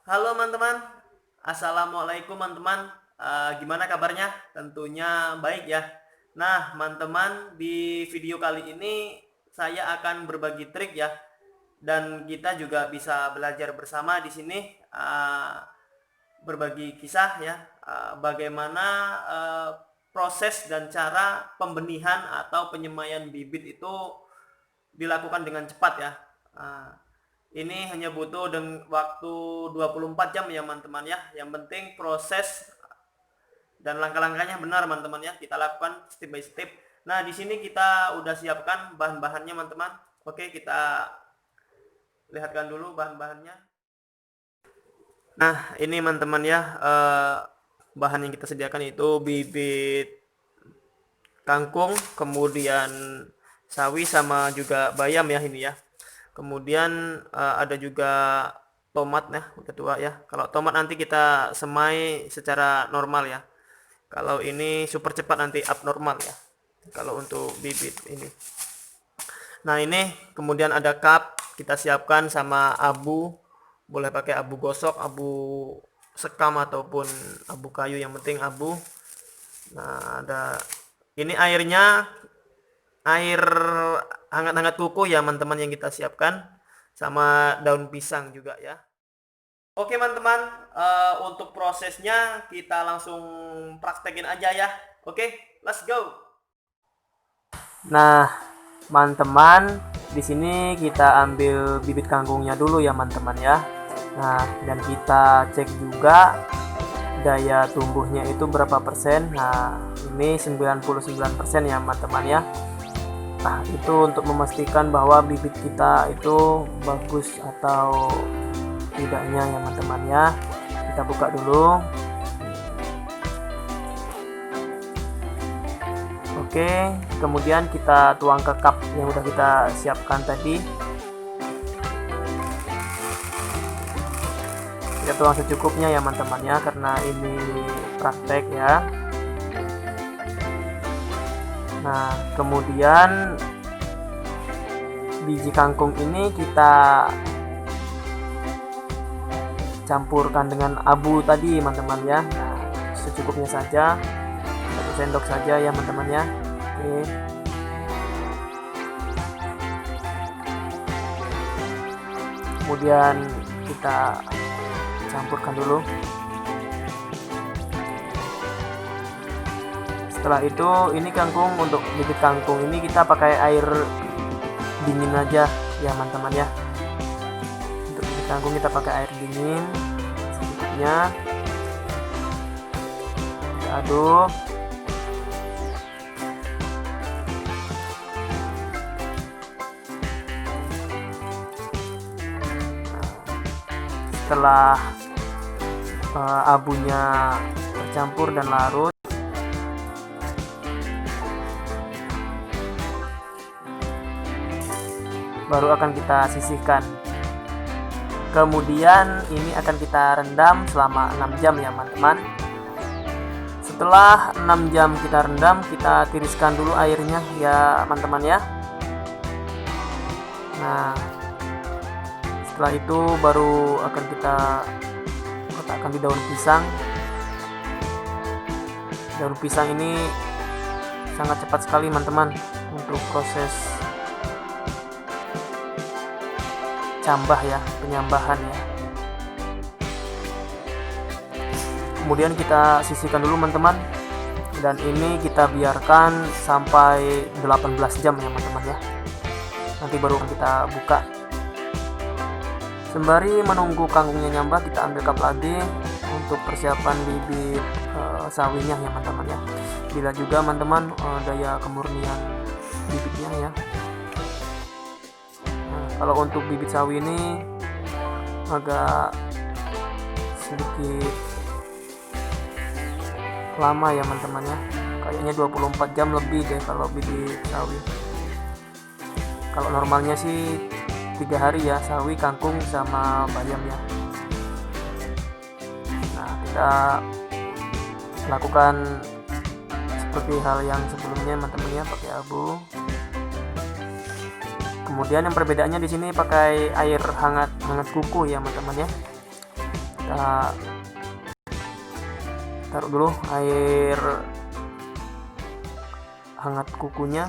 Halo teman-teman, Assalamualaikum teman-teman. Gimana kabarnya? Tentunya baik ya. Nah teman-teman, di video kali ini saya akan berbagi trik ya, dan kita juga bisa belajar bersama di sini, berbagi kisah ya, bagaimana proses dan cara pembenihan atau penyemaian bibit itu dilakukan dengan cepat ya. Ini hanya butuh waktu 24 jam ya teman-teman ya. Yang penting proses dan langkah-langkahnya benar teman-teman ya. Kita lakukan step by step. Nah, di sini kita udah siapkan bahan-bahannya teman-teman. Oke, kita lihatkan dulu bahan-bahannya. Nah, ini teman-teman ya, bahan yang kita sediakan itu bibit kangkung, kemudian sawi sama juga bayam ya ini ya. Kemudian ada juga tomat ya, udah dua ya. Kalau tomat nanti kita semai secara normal ya. Kalau ini super cepat nanti abnormal ya. Kalau untuk bibit ini. Nah ini kemudian ada cup kita siapkan sama abu. Boleh pakai abu gosok, abu sekam ataupun abu kayu, yang penting abu. Nah ada ini airnya, air hangat-hangat kuku ya teman-teman yang kita siapkan, sama daun pisang juga ya. Oke teman-teman, untuk prosesnya kita langsung praktekin aja ya. Oke, let's go. Nah teman-teman, di sini kita ambil bibit kangkungnya dulu ya teman-teman ya. Nah dan kita cek juga daya tumbuhnya itu berapa persen. Nah ini 99% ya teman-teman ya. Nah itu untuk memastikan bahwa bibit kita itu bagus atau tidaknya ya teman-teman ya. Kita buka dulu. Oke, kemudian kita tuang ke cup yang udah kita siapkan tadi. Kita tuang secukupnya ya teman-teman ya, karena ini praktek ya. Nah kemudian biji kangkung ini kita campurkan dengan abu tadi teman-teman ya. Nah, secukupnya saja, 1 sendok saja ya teman-teman ya. Oke. Kemudian kita campurkan dulu. Setelah itu ini kangkung, untuk bibit kangkung ini kita pakai air dingin aja ya teman-teman ya. Untuk bibit kangkung kita pakai air dingin secukupnya. Kita aduk. Setelah abunya tercampur dan larut, baru akan kita sisihkan. Kemudian ini akan kita rendam selama 6 jam ya teman-teman. Setelah 6 jam kita rendam, kita tiriskan dulu airnya ya teman-teman ya. Nah setelah itu baru akan kita letakkan di daun pisang. Daun pisang ini sangat cepat sekali teman-teman untuk proses cambah ya, penyambahan ya. Kemudian kita sisihkan dulu teman-teman, dan ini kita biarkan sampai 18 jam ya teman-teman ya. Nanti baru kita buka. Sembari menunggu kangkungnya nyambah, kita ambil cup lagi untuk persiapan bibit sawinya ya teman-teman ya. Bila juga teman-teman daya kemurnian bibitnya ya. Kalau untuk bibit sawi ini agak sedikit lama ya teman-teman ya. Kayaknya 24 jam lebih deh kalau bibit sawi. Kalau normalnya sih 3 hari ya, sawi, kangkung, sama bayam ya. Nah kita lakukan seperti hal yang sebelumnya teman-teman ya, pakai abu. Kemudian yang perbedaannya di sini pakai air hangat kuku ya teman-teman ya. Kita taruh dulu air hangat kukunya,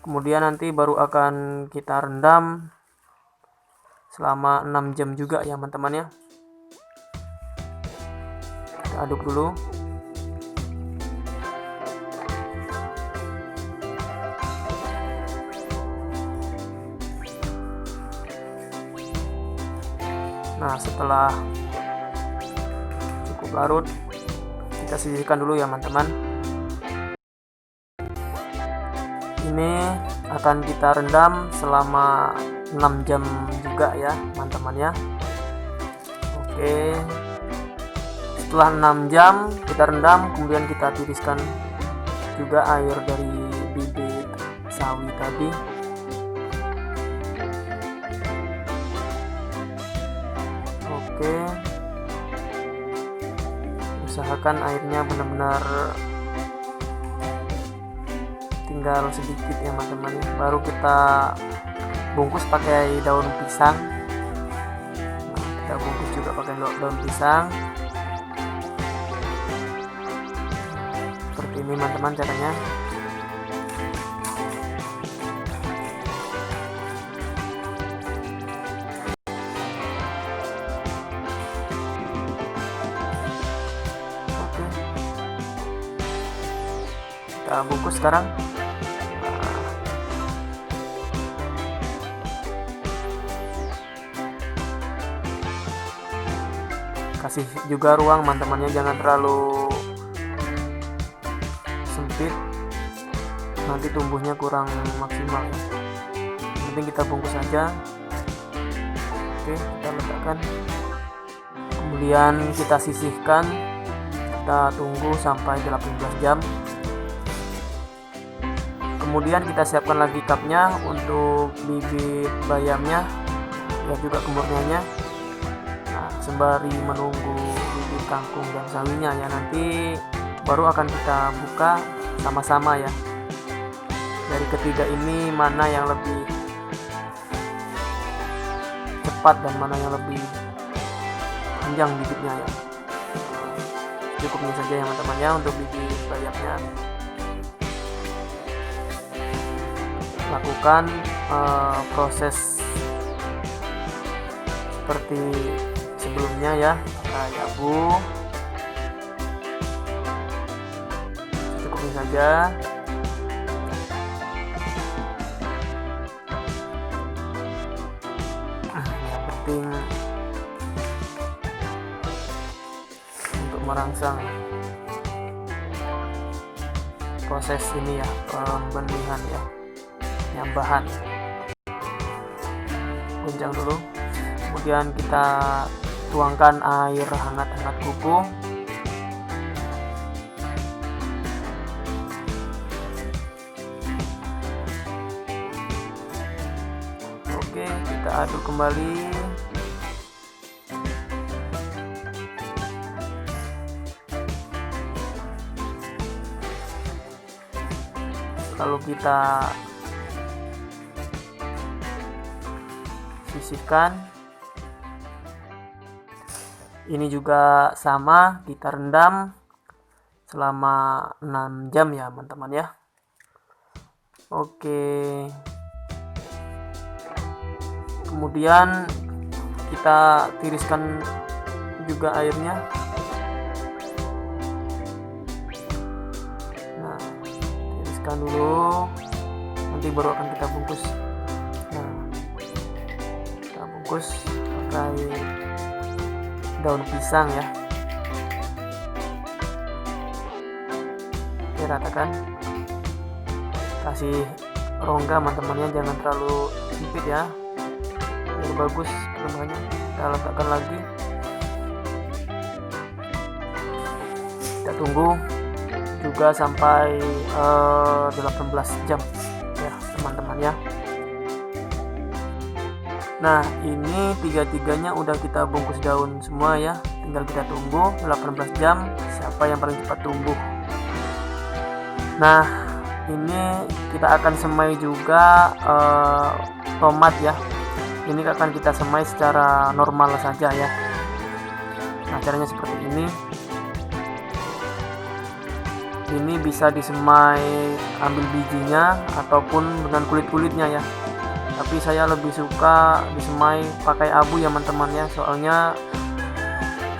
kemudian nanti baru akan kita rendam selama 6 jam juga ya teman-teman ya. Kita aduk dulu. Nah, setelah cukup larut, kita sisihkan dulu ya teman-teman. Ini akan kita rendam selama 6 jam juga ya teman-teman ya. Oke, setelah 6 jam kita rendam, kemudian kita tiriskan juga air dari bibit sawi tadi. Oke, usahakan airnya benar-benar tinggal sedikit ya teman-teman ya. Baru kita bungkus pakai daun pisang. Nah, kita bungkus juga pakai daun pisang. Seperti ini teman-teman caranya. Oke, kita bungkus sekarang. Kasih juga ruang teman-temannya, jangan terlalu sempit, nanti tumbuhnya kurang maksimal. Yang penting kita bungkus aja. Oke, kita letakkan, kemudian kita sisihkan, kita tunggu sampai 18 jam. Kemudian kita siapkan lagi cupnya untuk bibit bayamnya dan juga kemurniannya. Sembari menunggu bibit kangkung dan sawinya ya, nanti baru akan kita buka sama-sama ya. Dari ketiga ini mana yang lebih cepat dan mana yang lebih panjang bibitnya ya. Cukup ini saja ya teman-teman ya untuk bibit bayamnya. Lakukan proses seperti sebelumnya ya, pakai abu. Cukup ini saja. Yang penting untuk merangsang proses ini ya, pembenihan ya, nyambahan. Gunjang dulu, kemudian kita tuangkan air hangat-hangat kuku. Oke, kita aduk kembali. Lalu kita sisihkan. Ini juga sama, kita rendam selama 6 jam ya teman-teman ya. Oke, kemudian kita tiriskan juga airnya. Nah, tiriskan dulu, nanti baru akan kita bungkus. Nah, kita bungkus pakai daun pisang ya. Oke, ratakan, kasih rongga teman-temannya, jangan terlalu sempit ya, biar bagus perkembangannya. Kita letakkan lagi, kita tunggu juga sampai 18 jam ya teman-teman ya. Nah, ini tiga-tiganya udah kita bungkus daun semua ya. Tinggal kita tunggu 18 jam siapa yang paling cepat tumbuh. Nah, ini kita akan semai juga tomat ya. ini akan kita semai secara normal saja ya. Nah, caranya seperti ini. Ini bisa disemai ambil bijinya ataupun dengan kulit-kulitnya ya. Tapi saya lebih suka disemai pakai abu ya teman-teman ya, soalnya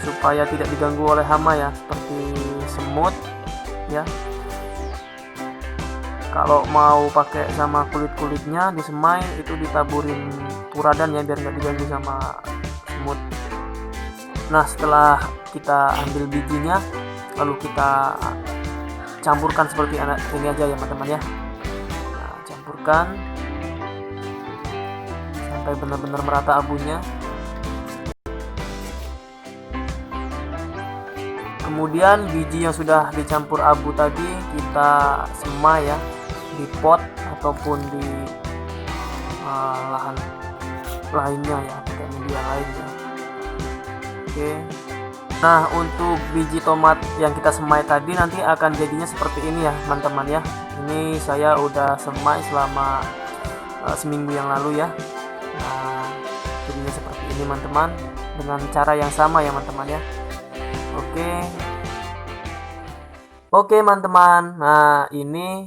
supaya tidak diganggu oleh hama ya, seperti semut ya. Kalau mau pakai sama kulit-kulitnya disemai, itu ditaburin puradan ya, biar nggak diganggu sama semut. Nah, setelah kita ambil bijinya, lalu kita campurkan seperti ini aja ya teman-teman ya. Nah, campurkan sampai benar-benar merata abunya. Kemudian biji yang sudah dicampur abu tadi kita semai ya di pot ataupun di lahan lainnya ya, pakai media lainnya. Oke. Nah, untuk biji tomat yang kita semai tadi nanti akan jadinya seperti ini ya teman-teman ya. Ini saya udah semai selama seminggu yang lalu ya. Nah, jadinya seperti ini teman-teman, dengan cara yang sama ya teman-teman ya. Oke teman-teman. Nah, ini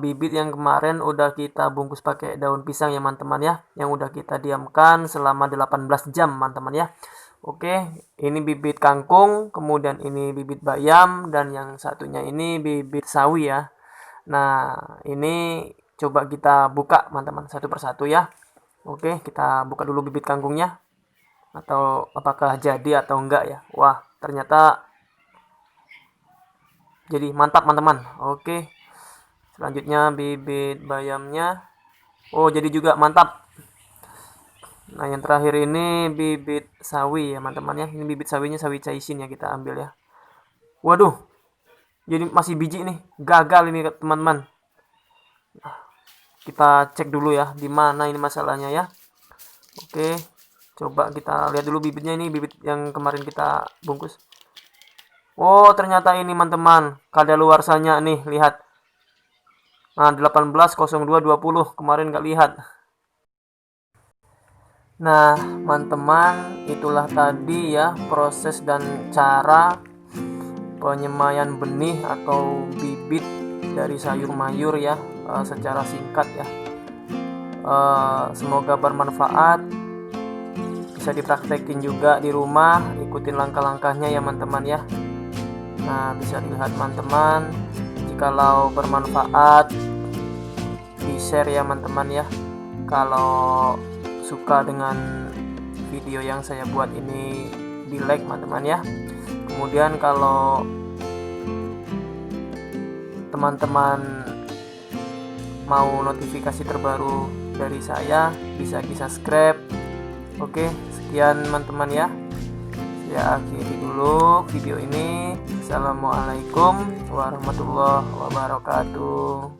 bibit yang kemarin udah kita bungkus pakai daun pisang ya teman-teman ya, yang udah kita diamkan selama 18 jam teman-teman ya. Oke, ini bibit kangkung, kemudian ini bibit bayam, dan yang satunya ini bibit sawi ya. Nah, ini coba kita buka teman-teman satu persatu ya. Oke, kita buka dulu bibit kangkungnya, atau apakah jadi atau enggak ya. Wah, ternyata jadi mantap teman-teman. Oke, selanjutnya bibit bayamnya, oh jadi juga mantap. Nah, yang terakhir ini bibit sawi ya teman-teman ya. Ini bibit sawinya sawi caisin ya, kita ambil ya. Waduh, jadi masih biji nih, gagal ini teman-teman. Nah, kita cek dulu ya di mana ini masalahnya ya. Oke, coba kita lihat dulu bibitnya, ini bibit yang kemarin kita bungkus. Oh, ternyata ini teman-teman kadaluarsanya nih, lihat. Nah, 18.02.20 kemarin nggak lihat. Nah, teman-teman, itulah tadi ya proses dan cara penyemaian benih atau bibit dari sayur mayur ya, secara singkat ya. Semoga bermanfaat, bisa dipraktekin juga di rumah, ikutin langkah-langkahnya ya teman-teman ya. Nah, bisa dilihat teman-teman, jikalau bermanfaat di share ya teman-teman ya. Kalau suka dengan video yang saya buat ini, di like teman-teman ya. Kemudian kalau teman-teman mau notifikasi terbaru dari saya, bisa di subscribe. Oke, sekian teman-teman ya, saya akhiri dulu video ini. Assalamualaikum warahmatullahi wabarakatuh.